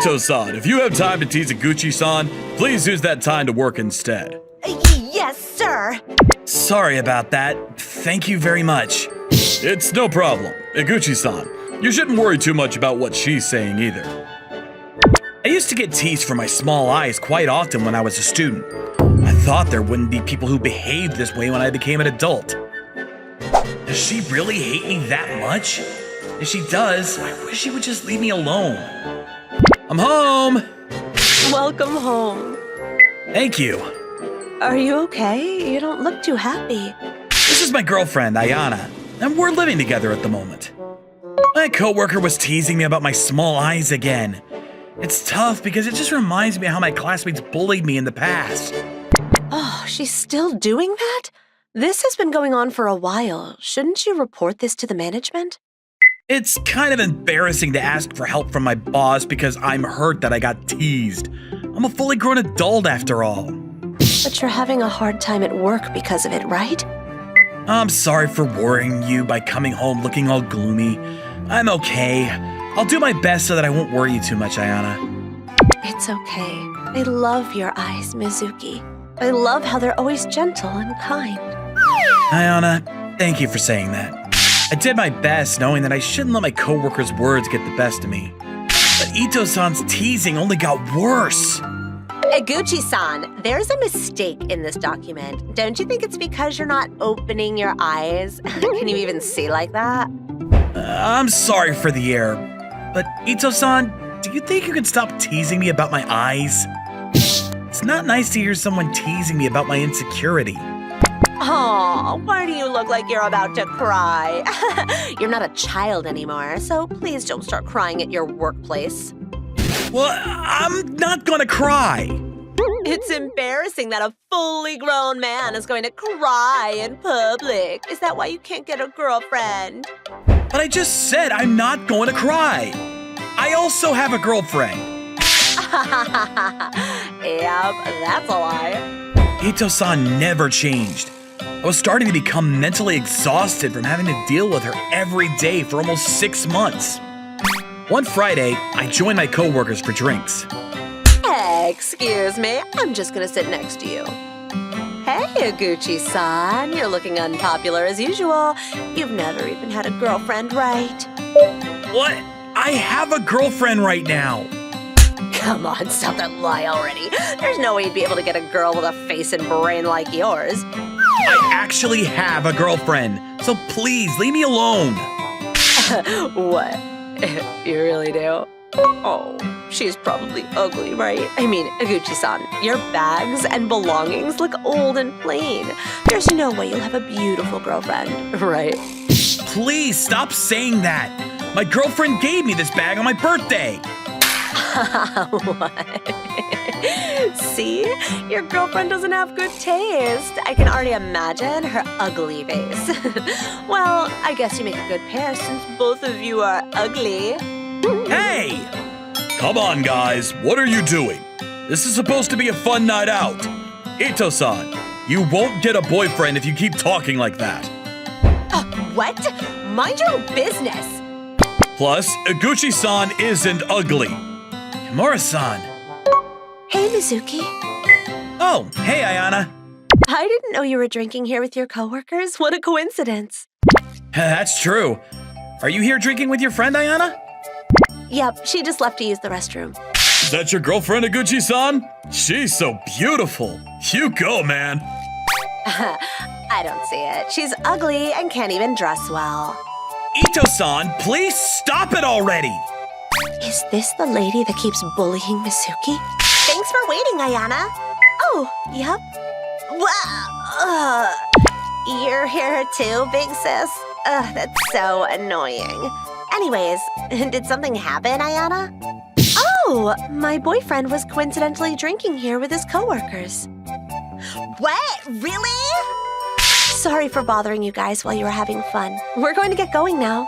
Ito-san, if you have time to tease Iguchi-san, please use that time to work instead. Yes, sir. Sorry about that. Thank you very much. It's no problem. Iguchi-san, you shouldn't worry too much about what she's saying either. I used to get teased for my small eyes quite often when I was a student. I thought there wouldn't be people who behaved this way when I became an adult. Does she really hate me that much? If she does, I wish she would just leave me alone. I'm home! Welcome home. Thank you. Are you okay? You don't look too happy. This is my girlfriend, Ayana, and we're living together at the moment. My coworker was teasing me about my small eyes again. It's tough because it just reminds me of how my classmates bullied me in the past. Oh, she's still doing that? This has been going on for a while. Shouldn't you report this to the management? It's kind of embarrassing to ask for help from my boss because I'm hurt that I got teased. I'm a fully grown adult after all. But you're having a hard time at work because of it, right? I'm sorry for worrying you by coming home looking all gloomy. I'm okay. I'll do my best so that I won't worry you too much, Ayana. It's okay. I love your eyes, Mizuki. I love how they're always gentle and kind. Ayana, thank you for saying that. I did my best knowing that I shouldn't let my coworkers' words get the best of me. But Ito-san's teasing only got worse. Iguchi-san, there's a mistake in this document. Don't you think it's because you're not opening your eyes? Can you even see like that? I'm sorry for the error. But Ito-san, do you think you could stop teasing me about my eyes? It's not nice to hear someone teasing me about my insecurity. Oh, why do you look like you're about to cry? You're not a child anymore, so please don't start crying at your workplace. Well, I'm not gonna cry. It's embarrassing that a fully grown man is going to cry in public. Is that why you can't get a girlfriend? But I just said I'm not going to cry. I also have a girlfriend. Yep, that's a lie. Ito-san never changed. I was starting to become mentally exhausted from having to deal with her every day for almost 6 months. One Friday, I joined my coworkers for drinks. Excuse me, I'm just gonna sit next to you. Hey, Iguchi-san, you're looking unpopular as usual. You've never even had a girlfriend, right? What? I have a girlfriend right now. Come on, stop that lie already. There's no way you'd be able to get a girl with a face and brain like yours. I actually have a girlfriend, so please leave me alone. What? You really do? Oh, she's probably ugly, right? I mean, Iguchi-san, your bags and belongings look old and plain. There's no way you'll have a beautiful girlfriend, right? Please stop saying that. My girlfriend gave me this bag on my birthday. What? See? Your girlfriend doesn't have good taste. I can already imagine her ugly face. Well, I guess you make a good pair since both of you are ugly. Hey! Come on, guys. What are you doing? This is supposed to be a fun night out. Ito-san, you won't get a boyfriend if you keep talking like that. What? Mind your own business. Plus, Iguchi-san isn't ugly. Kimura-san. Hey, Mizuki. Oh, hey, Ayana. I didn't know you were drinking here with your coworkers. What a coincidence. That's true. Are you here drinking with your friend, Ayana? Yep, she just left to use the restroom. Is that your girlfriend, Iguchi-san? She's so beautiful. You go, man. I don't see it. She's ugly and can't even dress well. Ito-san, please stop it already. Is this the lady that keeps bullying Mizuki? Thanks for waiting, Ayana. Oh, yep. Wow. You're here too, big sis? That's so annoying. Anyways, did something happen, Ayana? Oh, my boyfriend was coincidentally drinking here with his coworkers. What? Really? Sorry for bothering you guys while you were having fun. We're going to get going now.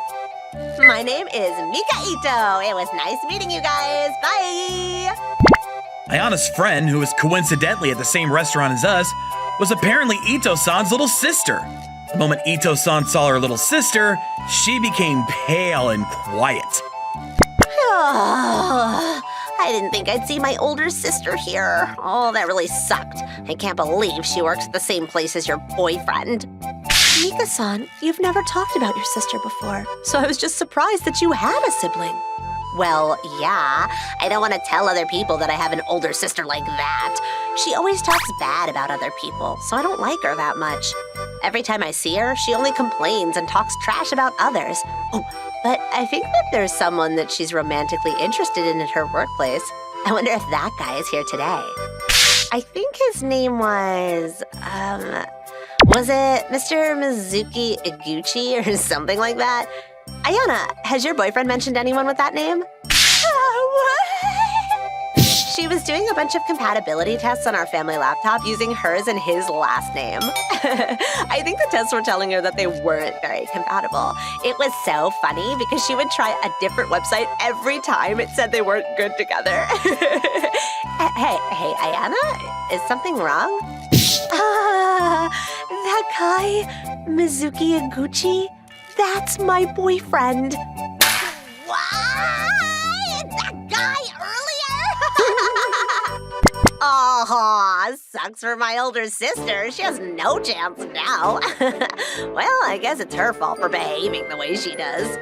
My name is Mika Ito. It was nice meeting you guys. Bye! Ayana's friend, who was coincidentally at the same restaurant as us, was apparently Ito-san's little sister. The moment Ito-san saw her little sister, she became pale and quiet. I didn't think I'd see my older sister here. Oh, that really sucked. I can't believe she works at the same place as your boyfriend. Mika-san, you've never talked about your sister before, so I was just surprised that you had a sibling. Well, yeah, I don't want to tell other people that I have an older sister like that. She always talks bad about other people, so I don't like her that much. Every time I see her, she only complains and talks trash about others. Oh, but I think that there's someone that she's romantically interested in at her workplace. I wonder if that guy is here today. I think his name was it Mr. Mizuki Iguchi or something like that? Ayana, has your boyfriend mentioned anyone with that name? What? She was doing a bunch of compatibility tests on our family laptop using hers and his last name. I think the tests were telling her that they weren't very compatible. It was so funny because she would try a different website every time it said they weren't good together. Hey, Ayana, is something wrong? That guy, Mizuki Iguchi, that's my boyfriend. What? That guy earlier? Oh, sucks for my older sister. She has no chance now. Well, I guess it's her fault for behaving the way she does.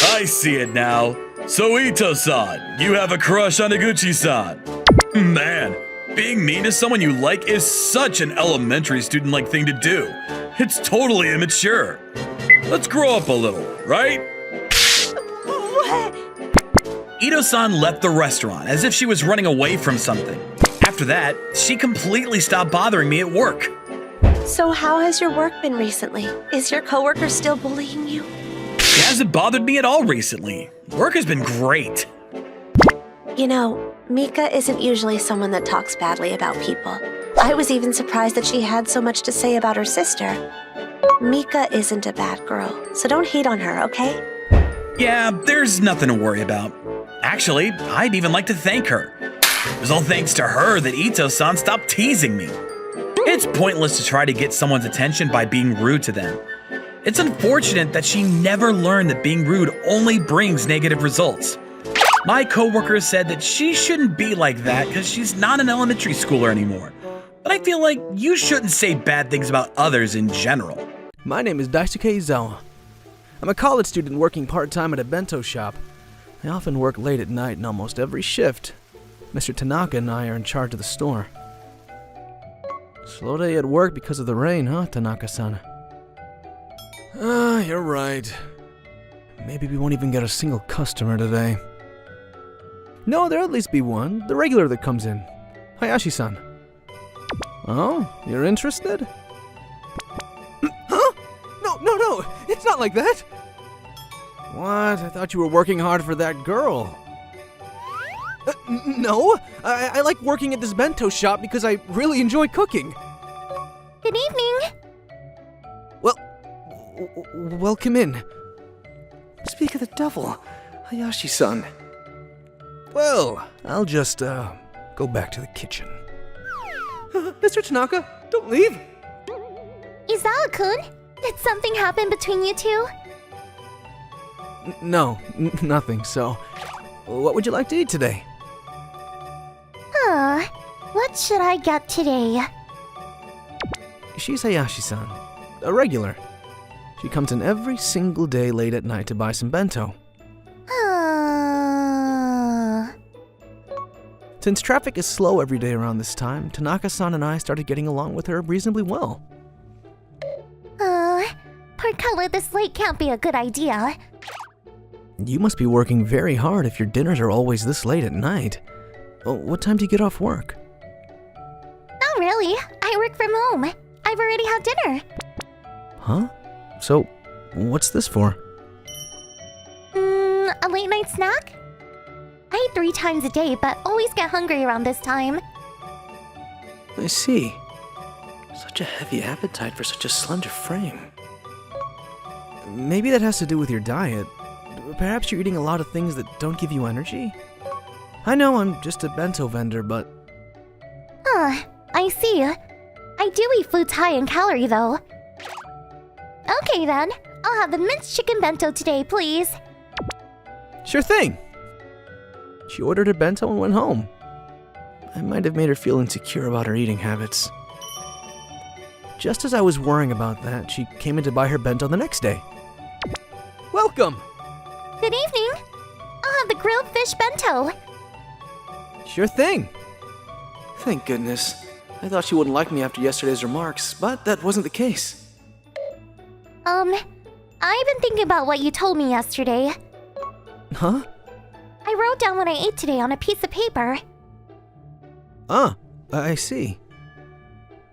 I see it now. So Ito-san, you have a crush on Iguchi-san. Man, being mean to someone you like is such an elementary student-like thing to do. It's totally immature. Let's grow up a little, right? What? Ito-san left the restaurant as if she was running away from something. After that, she completely stopped bothering me at work. So how has your work been recently? Is your coworker still bullying you? It hasn't bothered me at all recently. Work has been great. You know, Mika isn't usually someone that talks badly about people. I was even surprised that she had so much to say about her sister. Mika isn't a bad girl, so don't hate on her, okay? Yeah, there's nothing to worry about. Actually, I'd even like to thank her. It was all thanks to her that Ito-san stopped teasing me. It's pointless to try to get someone's attention by being rude to them. It's unfortunate that she never learned that being rude only brings negative results. My coworker said that she shouldn't be like that because she's not an elementary schooler anymore. But I feel like you shouldn't say bad things about others in general. My name is Daisuke Izawa. I'm a college student working part-time at a bento shop. I often work late at night in almost every shift. Mr. Tanaka and I are in charge of the store. Slow day at work because of the rain, huh, Tanaka-san? Ah, you're right. Maybe we won't even get a single customer today. No, there'll at least be one, the regular that comes in. Hayashi-san. Oh, you're interested? Huh? No, it's not like that! What? I thought you were working hard for that girl. No, I like working at this bento shop because I really enjoy cooking. Good evening. Welcome in. Speak of the devil, Hayashi-san. Well, I'll just, go back to the kitchen. Mr. Tanaka, don't leave! Izawa-kun, did something happen between you two? No, nothing, so... What would you like to eat today? What should I get today? She's Hayashi-san, a regular. She comes in every single day late at night to buy some bento. Since traffic is slow every day around this time, Tanaka-san and I started getting along with her reasonably well. Part color this late can't be a good idea. You must be working very hard if your dinners are always this late at night. What time do you get off work? Not really. I work from home. I've already had dinner. Huh? So, what's this for? A late night snack? I eat 3 times a day, but always get hungry around this time. I see. Such a heavy appetite for such a slender frame. Maybe that has to do with your diet. Perhaps you're eating a lot of things that don't give you energy? I know I'm just a bento vendor, but... I see. I do eat foods high in calorie, though. Okay then, I'll have the minced chicken bento today, please. Sure thing! She ordered her bento and went home. I might have made her feel insecure about her eating habits. Just as I was worrying about that, she came in to buy her bento the next day. Welcome! Good evening. I'll have the grilled fish bento. Sure thing. Thank goodness. I thought she wouldn't like me after yesterday's remarks, but that wasn't the case. I've been thinking about what you told me yesterday. Huh? I wrote down what I ate today on a piece of paper. Ah, I see.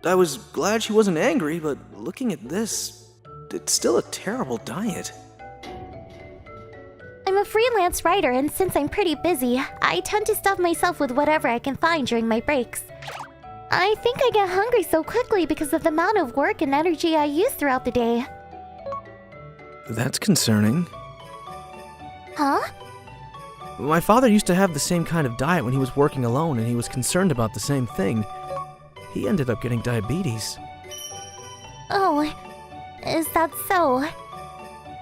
I was glad she wasn't angry, but looking at this, it's still a terrible diet. I'm a freelance writer, and since I'm pretty busy, I tend to stuff myself with whatever I can find during my breaks. I think I get hungry so quickly because of the amount of work and energy I use throughout the day. That's concerning. Huh? My father used to have the same kind of diet when he was working alone, and he was concerned about the same thing. He ended up getting diabetes. Oh, is that so?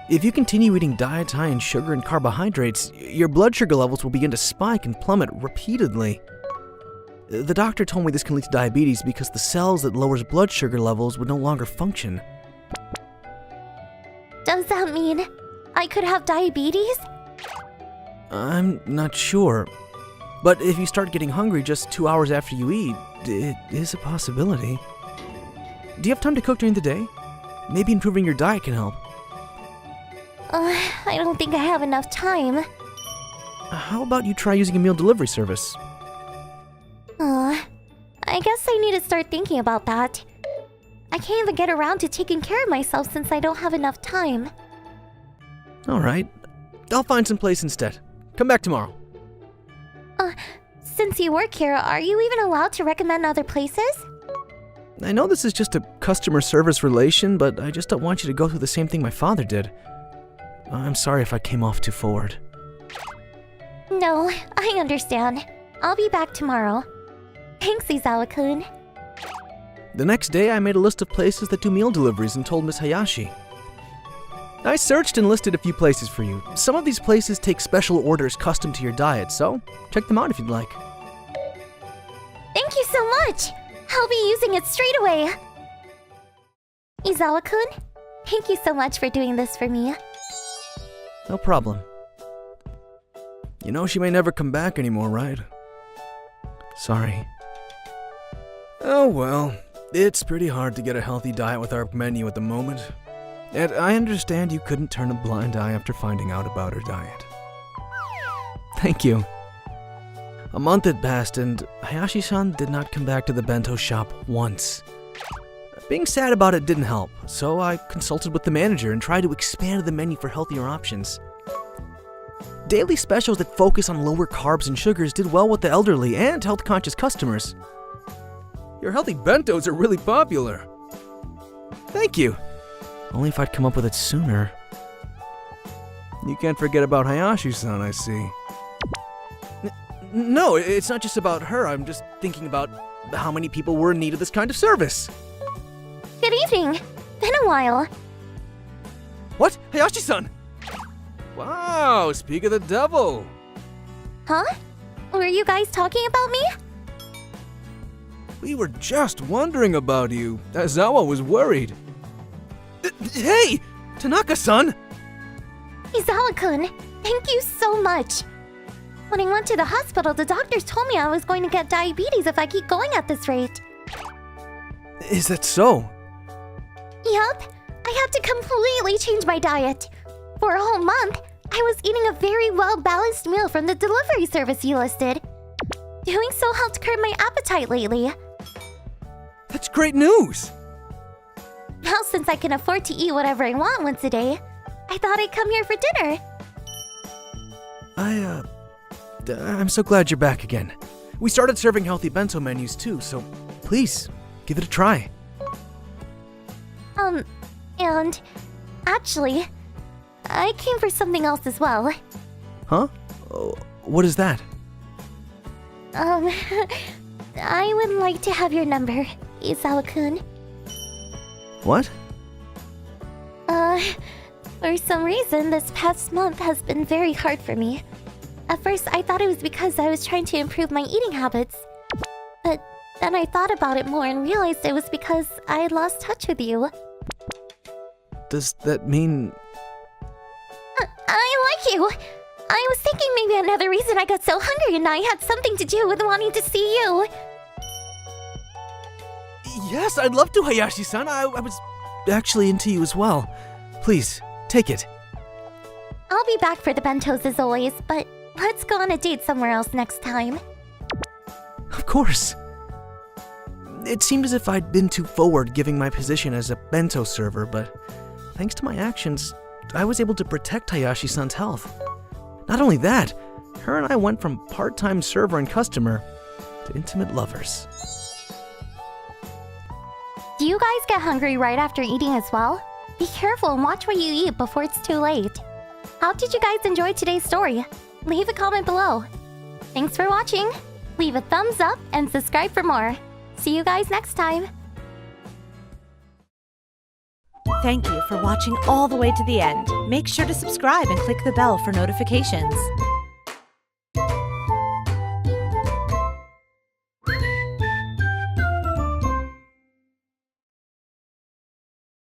If you continue eating diets high in sugar and carbohydrates, your blood sugar levels will begin to spike and plummet repeatedly. The doctor told me this can lead to diabetes because the cells that lowers blood sugar levels would no longer function. Does that mean I could have diabetes? I'm not sure. But if you start getting hungry just 2 hours after you eat, it is a possibility. Do you have time to cook during the day? Maybe improving your diet can help. I don't think I have enough time. how about you try using a meal delivery service? I guess I need to start thinking about that. I can't even get around to taking care of myself since I don't have enough time. Alright, I'll find some place instead. Come back tomorrow. Since you work here, are you even allowed to recommend other places? I know this is just a customer service relation, but I just don't want you to go through the same thing my father did. I'm sorry if I came off too forward. No, I understand. I'll be back tomorrow. Thanks, Izawa-kun. The next day, I made a list of places that do meal deliveries and told Miss Hayashi. I searched and listed a few places for you. Some of these places take special orders custom to your diet, so check them out if you'd like. Thank you so much! I'll be using it straight away! Izawa-kun, thank you so much for doing this for me. No problem. You know she may never come back anymore, right? Sorry. Oh well, it's pretty hard to get a healthy diet with our menu at the moment. And I understand you couldn't turn a blind eye after finding out about her diet. Thank you. A month had passed and Hayashi-san did not come back to the bento shop once. Being sad about it didn't help, so I consulted with the manager and tried to expand the menu for healthier options. Daily specials that focus on lower carbs and sugars did well with the elderly and health-conscious customers. Your healthy bentos are really popular. Thank you. Only if I'd come up with it sooner. You can't forget about Hayashi-san, I see. No, it's not just about her. I'm just thinking about how many people were in need of this kind of service. Good evening. Been a while. What? Hayashi-san! Wow, speak of the devil. Huh? Were you guys talking about me? We were just wondering about you. Azawa was worried. Hey! Tanaka-san! Izawa-kun, thank you so much. When I went to the hospital, the doctors told me I was going to get diabetes if I keep going at this rate. Is that so? Yup. I had to completely change my diet. For a whole month, I was eating a very well-balanced meal from the delivery service you listed. Doing so helped curb my appetite lately. That's great news! Now since I can afford to eat whatever I want once a day, I thought I'd come here for dinner. I'm so glad you're back again. We started serving healthy bento menus too, so please, give it a try. And actually, I came for something else as well. Huh? Oh, what is that? I would like to have your number, Izawa-kun. What? For some reason, this past month has been very hard for me. At first, I thought it was because I was trying to improve my eating habits. But then I thought about it more and realized it was because I had lost touch with you. Does that mean... I like you! I was thinking maybe another reason I got so hungry and I had something to do with wanting to see you. Yes, I'd love to, Hayashi-san. I was actually into you as well. Please, take it. I'll be back for the bentos as always, but let's go on a date somewhere else next time. Of course. It seemed as if I'd been too forward giving my position as a bento server, but thanks to my actions, I was able to protect Hayashi-san's health. Not only that, her and I went from part-time server and customer to intimate lovers. Do you guys get hungry right after eating as well? Be careful and watch what you eat before it's too late. How did you guys enjoy today's story? Leave a comment below. Thanks for watching. Leave a thumbs up and subscribe for more. See you guys next time. Thank you for watching all the way to the end. Make sure to subscribe and click the bell for notifications.